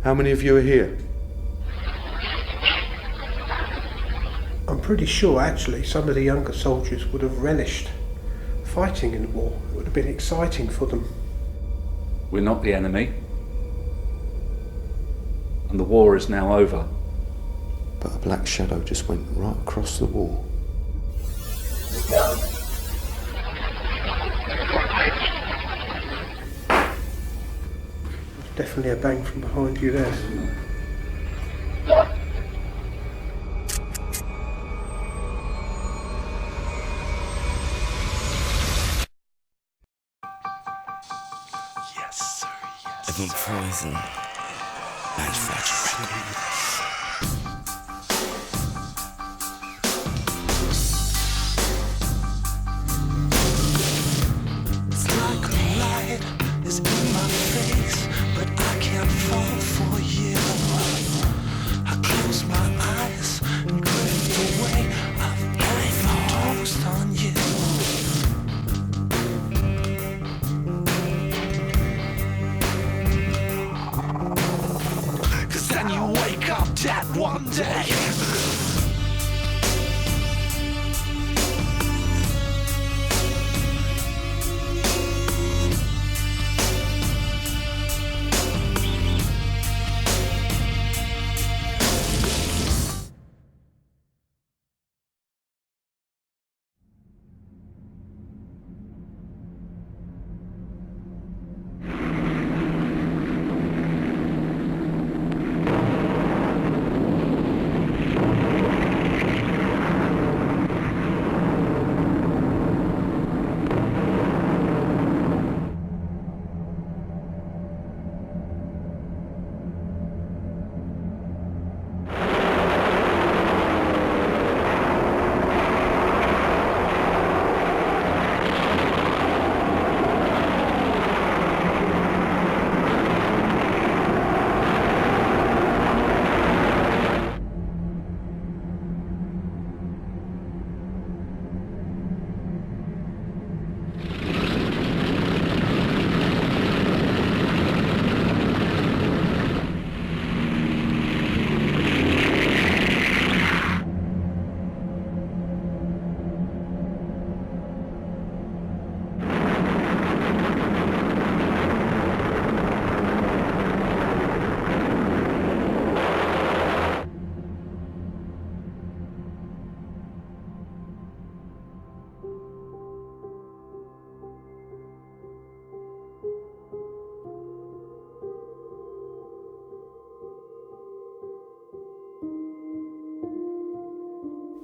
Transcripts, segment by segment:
How many of you are here? I'm pretty sure, actually, some of the younger soldiers would have relished fighting in the war. It would have been exciting for them. We're not the enemy. And the war is now over. But a black shadow just went right across the wall. There's definitely a bang from behind you there. Yes, sir, yes. Living poison. Manufactured record. It's like a light is in my face, but I can't fall for you. I close my eyes and drift away. I've overdosed on you. Then you wake up dead one day.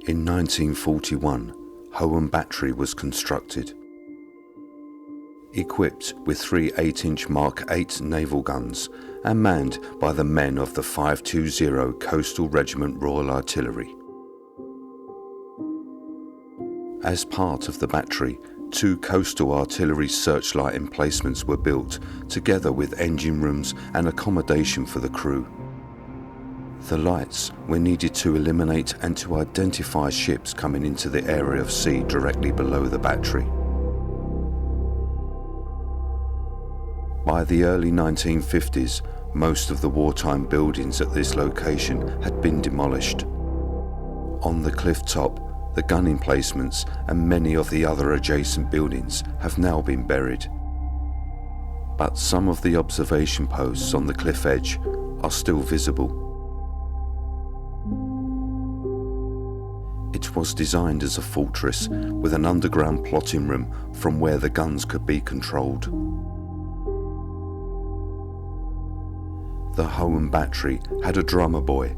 In 1941, Hougham Battery was constructed. Equipped with 3 8-inch Mark 8 naval guns and manned by the men of the 520 Coastal Regiment Royal Artillery. As part of the battery, 2 coastal artillery searchlight emplacements were built, together with engine rooms and accommodation for the crew. The lights were needed to eliminate and to identify ships coming into the area of sea directly below the battery. By the early 1950s, most of the wartime buildings at this location had been demolished. On the cliff top, the gun emplacements and many of the other adjacent buildings have now been buried. But some of the observation posts on the cliff edge are still visible. It was designed as a fortress with an underground plotting room from where the guns could be controlled. The Hougham Battery had a drummer boy.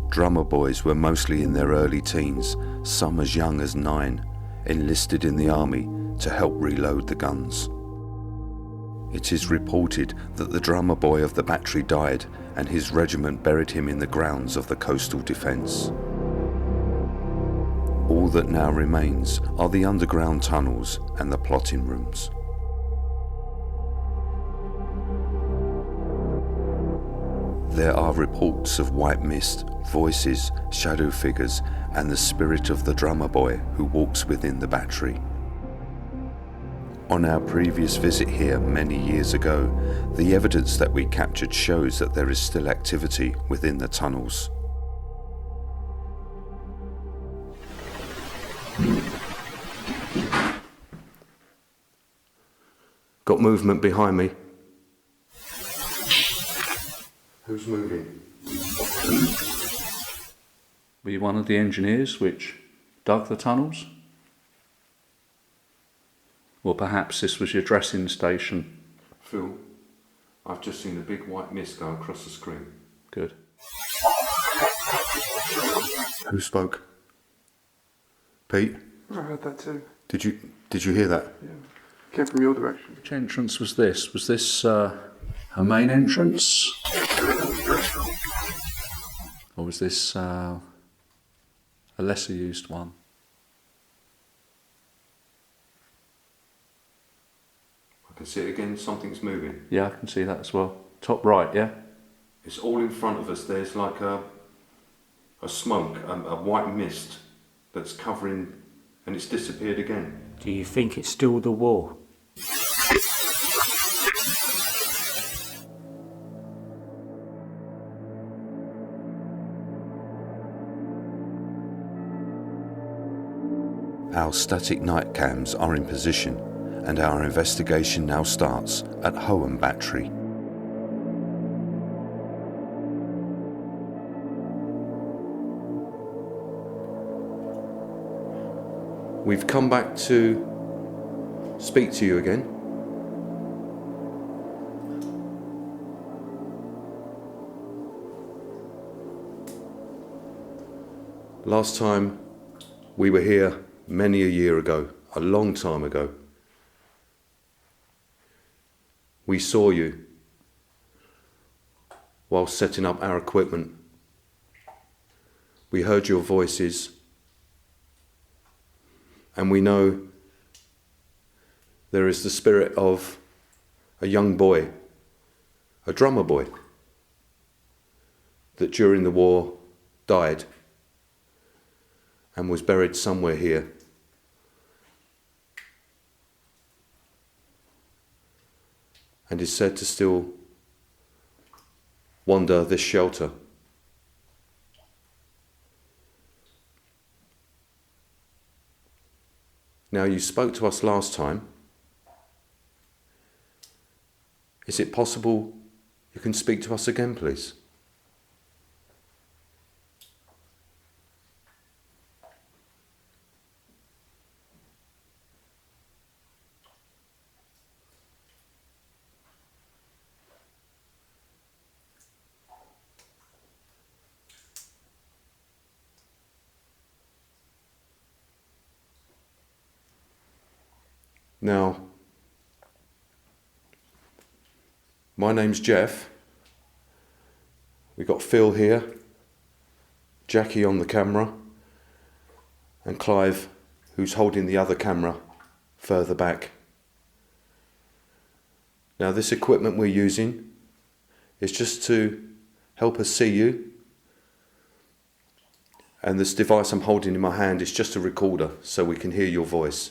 Drummer boys were mostly in their early teens, some as young as 9, enlisted in the army to help reload the guns. It is reported that the drummer boy of the battery died and his regiment buried him in the grounds of the coastal defence. All that now remains are the underground tunnels and the plotting rooms. There are reports of white mist, voices, shadow figures, and the spirit of the drummer boy who walks within the battery. On our previous visit here many years ago, the evidence that we captured shows that there is still activity within the tunnels. Got movement behind me. Who's moving? Were you one of the engineers which dug the tunnels? Or perhaps this was your dressing station? Phil, I've just seen a big white mist go across the screen. Good. Who spoke? Pete? I heard that too. Did you hear that? Yeah. Came from your direction. Which entrance was this? Was this her main entrance? Or was this a lesser used one? I can see it again, something's moving. Yeah, I can see that as well. Top right, yeah? It's all in front of us. There's like a smoke, a white mist that's covering, and it's disappeared again. Do you think it's still the war? Our static night cams are in position, and our investigation now starts at Hougham Battery. We've come back to speak to you again. Last time we were here many a year ago, a long time ago. We saw you while setting up our equipment. We heard your voices, and we know there is the spirit of a young boy, a drummer boy, that during the war died and was buried somewhere here. And is said to still wander this shelter. Now, you spoke to us last time. Is it possible you can speak to us again, please? Now, my name's Jeff. We've got Phil here, Jackie on the camera, and Clive, who's holding the other camera further back. Now, this equipment we're using is just to help us see you. And this device I'm holding in my hand is just a recorder so we can hear your voice.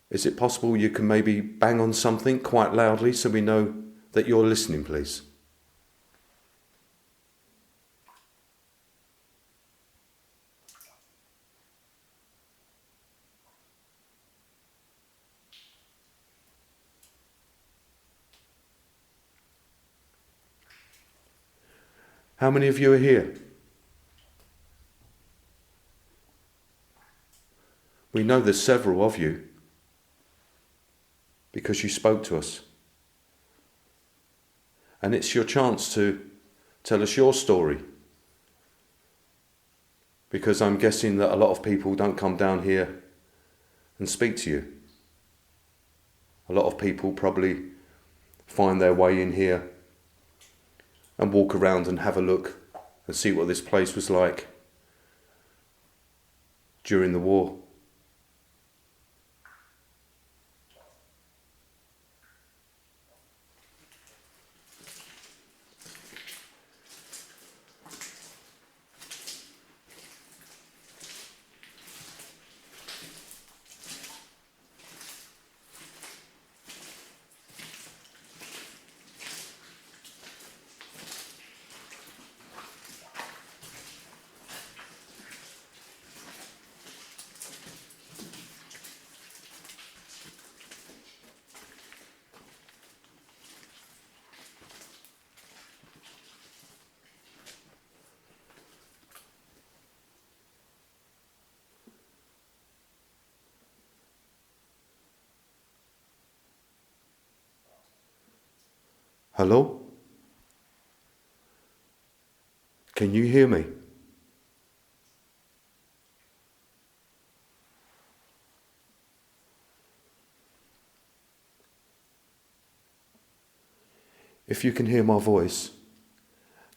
Is it possible you can maybe bang on something quite loudly so we know that you're listening, please? How many of you are here? We know there's several of you, because you spoke to us. And it's your chance to tell us your story. Because I'm guessing that a lot of people don't come down here and speak to you. A lot of people probably find their way in here and walk around and have a look and see what this place was like during the war. Hello? Can you hear me? If you can hear my voice,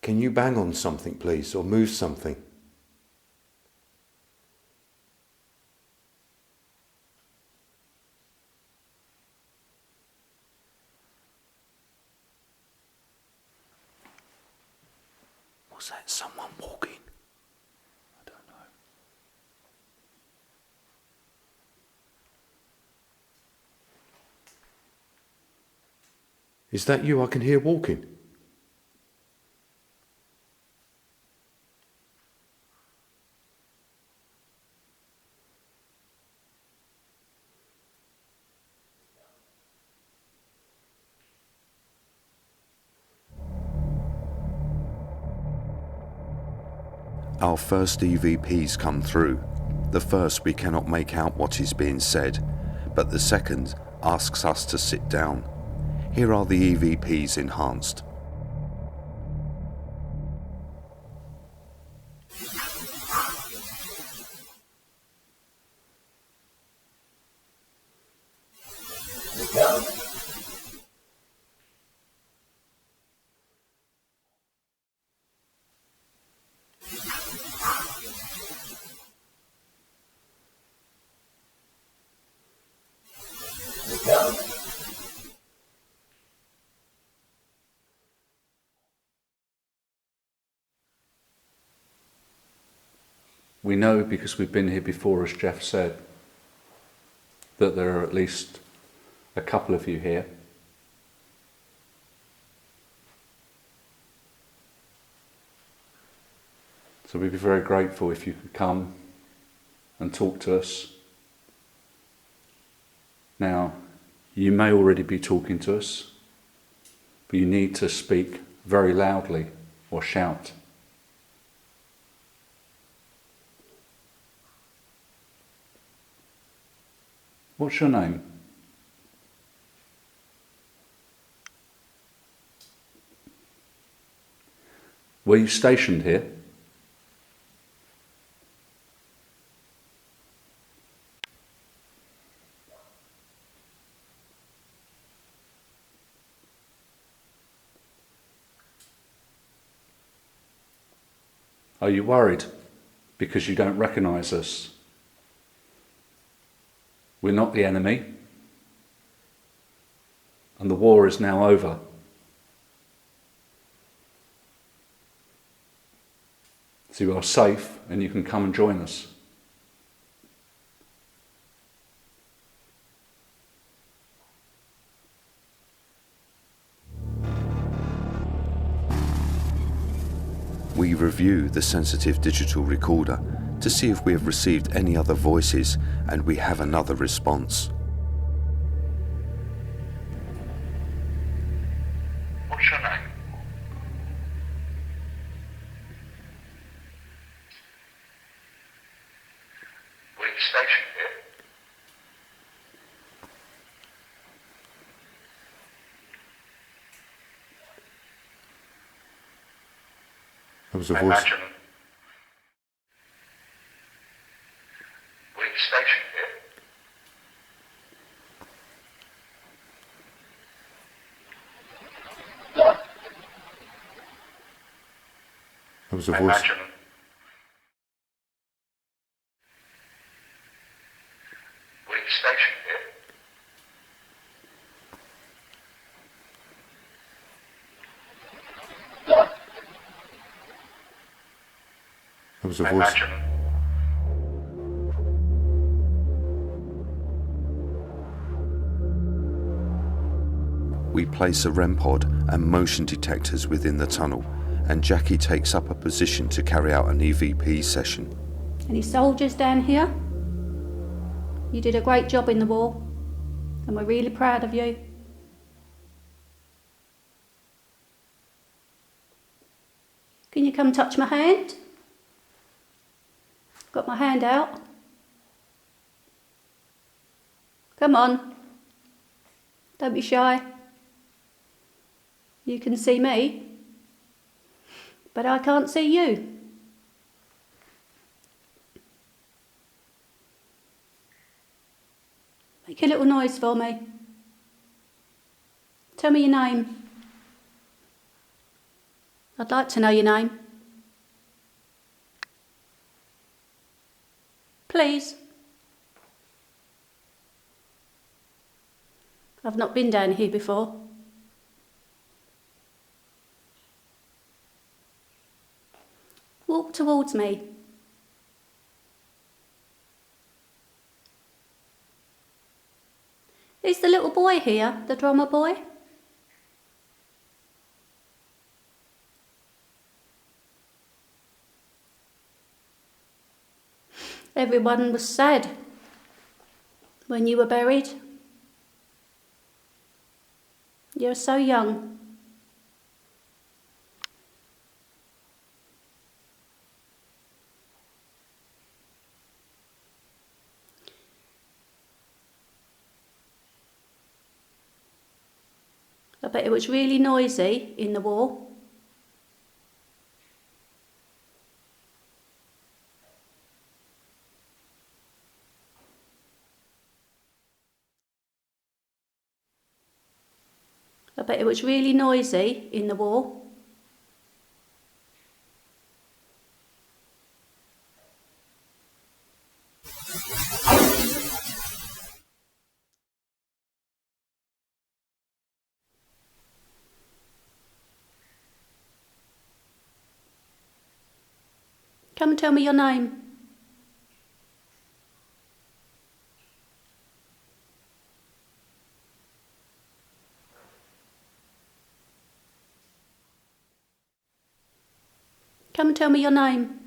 can you bang on something, please, or move something? Was that someone walking? I don't know. Is that you I can hear walking? Our first EVPs come through. The first we cannot make out what is being said, but the second asks us to sit down. Here are the EVPs enhanced. We know, because we've been here before, as Jeff said, that there are at least a couple of you here. So we'd be very grateful if you could come and talk to us. Now, you may already be talking to us, but you need to speak very loudly or shout. What's your name? Were you stationed here? Are you worried because you don't recognise us? We're not the enemy, and the war is now over. So you are safe and you can come and join us. We review the sensitive digital recorder to see if we have received any other voices, and we have another response. What's your name? Were you stationed here? That was a I voice. imagine. Were you stationed here? That was a I voice. imagine. Were you stationed here? That was a I voice. imagine. We place a REM pod and motion detectors within the tunnel, and Jackie takes up a position to carry out an EVP session. Any soldiers down here? You did a great job in the war, and we're really proud of you. Can you come touch my hand? Got my hand out. Come on. Don't be shy. You can see me, but I can't see you. Make a little noise for me. Tell me your name. I'd like to know your name. Please. I've not been down here before. Walk towards me. Is the little boy here, the drummer boy? Everyone was sad when you were buried. You're so young. I bet it was really noisy in the war. I bet it was really noisy in the war. Come and tell me your name. Come and tell me your name.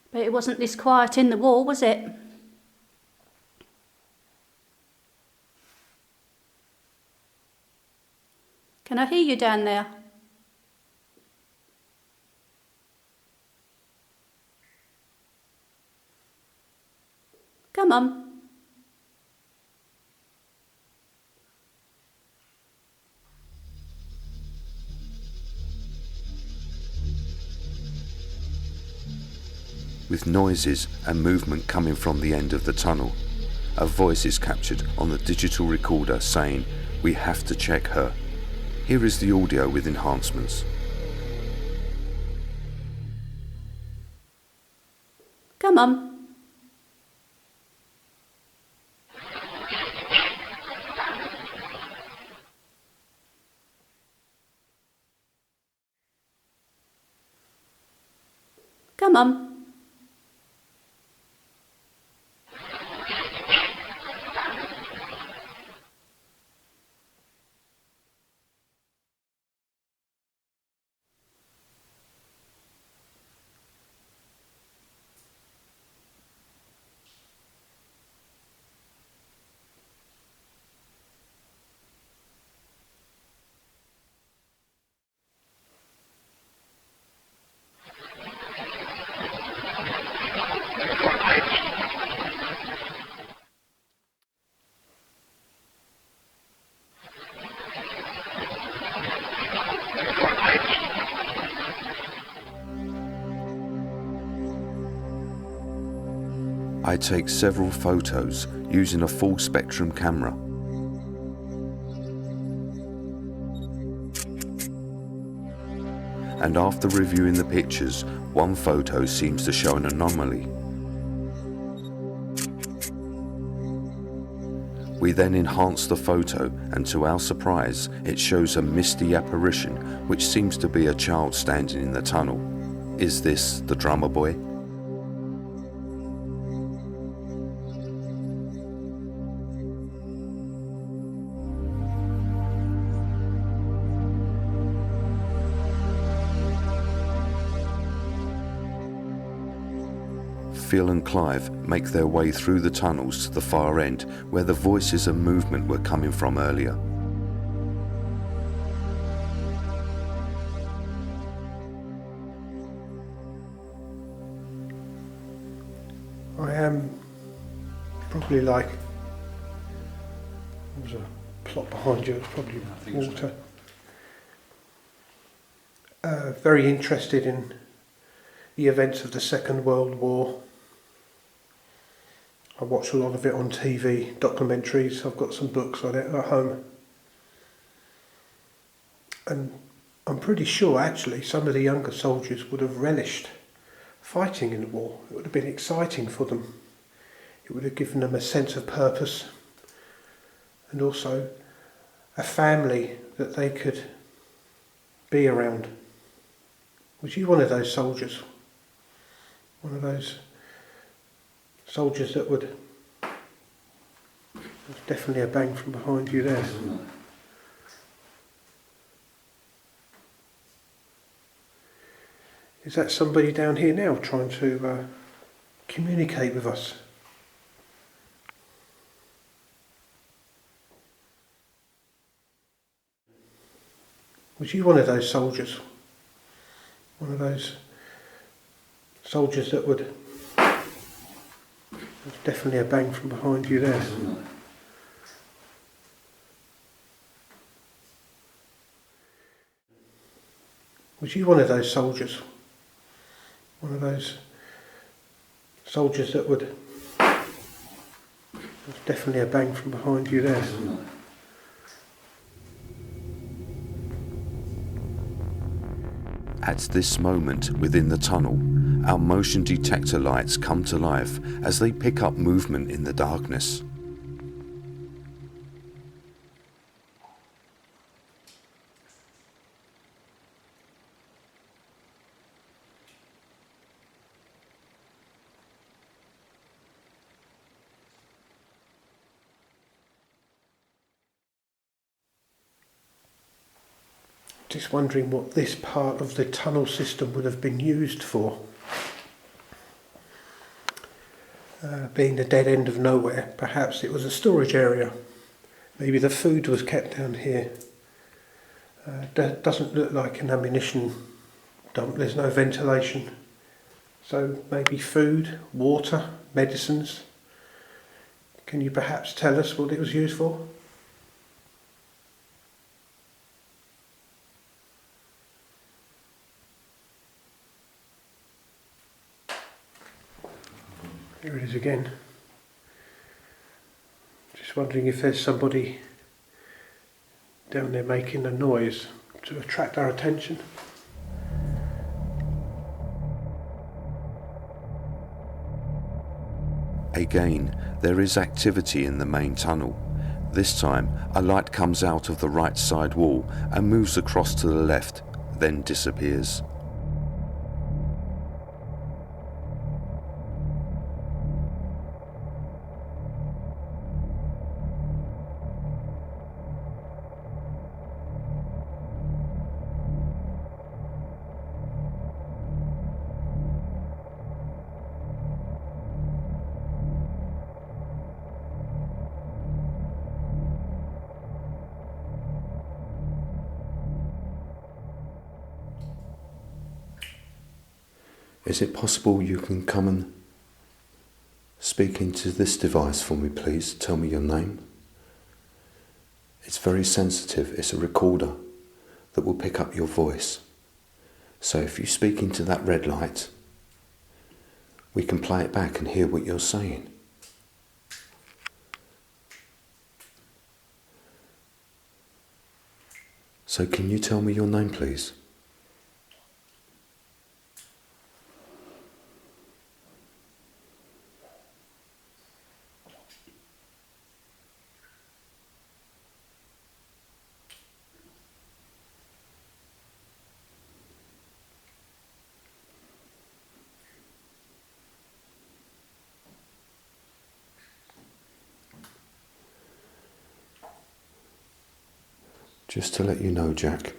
But it wasn't this quiet in the war, was it? Can I hear you down there? Come on. With noises and movement coming from the end of the tunnel, a voice is captured on the digital recorder saying, "We have to check her." Here is the audio with enhancements. Come on. Come on. I take several photos using a full spectrum camera. And after reviewing the pictures, one photo seems to show an anomaly. We then enhance the photo, and to our surprise, it shows a misty apparition which seems to be a child standing in the tunnel. Is this the drummer boy? Phil and Clive make their way through the tunnels to the far end where the voices and movement were coming from earlier. I am probably like, there was a plot behind you, it's probably water. Very interested in the events of the Second World War. I watch a lot of it on TV, documentaries. I've got some books on it at home. And I'm pretty sure actually some of the younger soldiers would have relished fighting in the war. It would have been exciting for them. It would have given them a sense of purpose and also a family that they could be around. Was you one of those soldiers? One of those soldiers that would... There's definitely a bang from behind you there. Is that somebody down here now trying to communicate with us? Was you one of those soldiers? One of those soldiers that would... There's definitely a bang from behind you there. Was you one of those soldiers? One of those soldiers that would... There's definitely a bang from behind you there. At this moment within the tunnel, our motion detector lights come to life as they pick up movement in the darkness. Just wondering what this part of the tunnel system would have been used for. Being the dead end of nowhere, perhaps it was a storage area. Maybe the food was kept down here. Doesn't look like an ammunition dump, there's no ventilation. So maybe food, water, medicines. Can you perhaps tell us what it was used for? Here it is again. Just wondering if there's somebody down there making a noise to attract our attention. Again, there is activity in the main tunnel. This time, a light comes out of the right side wall and moves across to the left, then disappears. Is it possible you can come and speak into this device for me, please? Tell me your name. It's very sensitive. It's a recorder that will pick up your voice. So if you speak into that red light, we can play it back and hear what you're saying. So can you tell me your name, please? Just to let you know, Jack,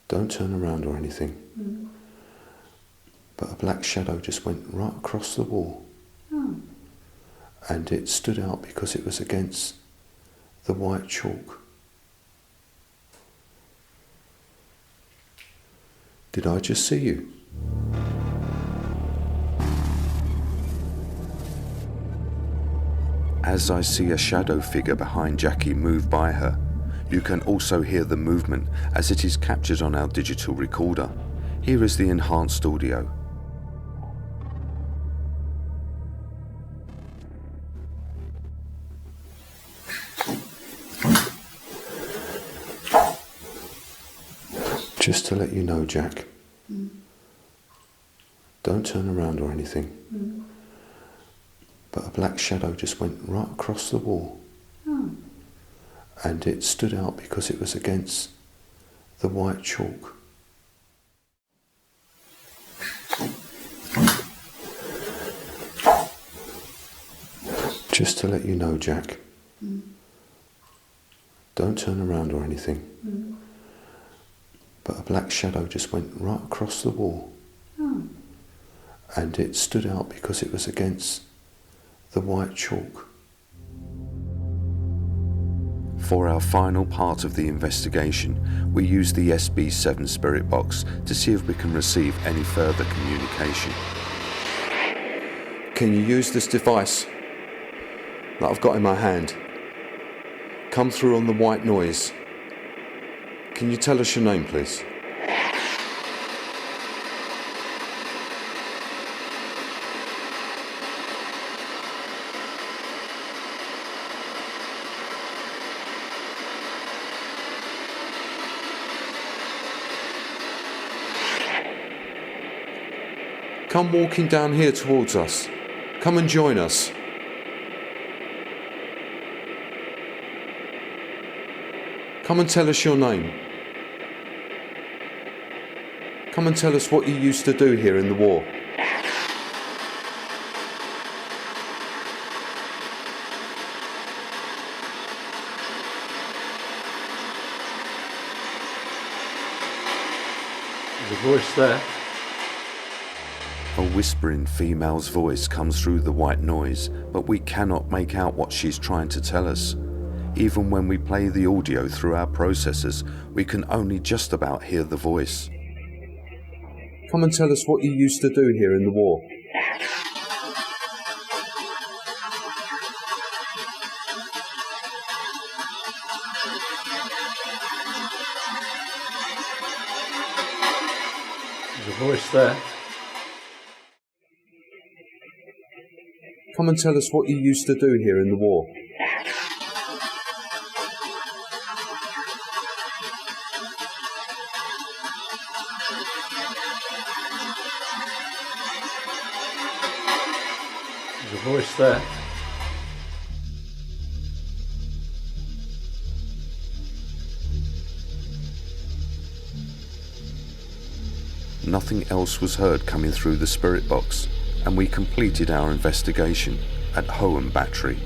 don't turn around or anything. but a black shadow just went right across the wall. Oh. And it stood out because it was against the white chalk. Did I just see you? As I see a shadow figure behind Jackie move by her, you can also hear the movement as it is captured on our digital recorder. Here is the enhanced audio. Just to let you know, Jack, don't turn around or anything, but a black shadow just went right across the wall. Oh. And it stood out because it was against the white chalk. Just to let you know, Jack, don't turn around or anything, but a black shadow just went right across the wall. Oh. And it stood out because it was against the white chalk. For our final part of the investigation, we use the SB7 spirit box to see if we can receive any further communication. Can you use this device that I've got in my hand? Come through on the white noise. Can you tell us your name, please? Come walking down here towards us. Come and join us. Come and tell us your name. Come and tell us what you used to do here in the war. There's a voice there. A whispering female's voice comes through the white noise, but we cannot make out what she's trying to tell us. Even when we play the audio through our processors, we can only just about hear the voice. Come and tell us what you used to do here in the war. There's a voice there. Come and tell us what you used to do here in the war. There's a voice there. Nothing else was heard coming through the spirit box, and we completed our investigation at Hougham Battery.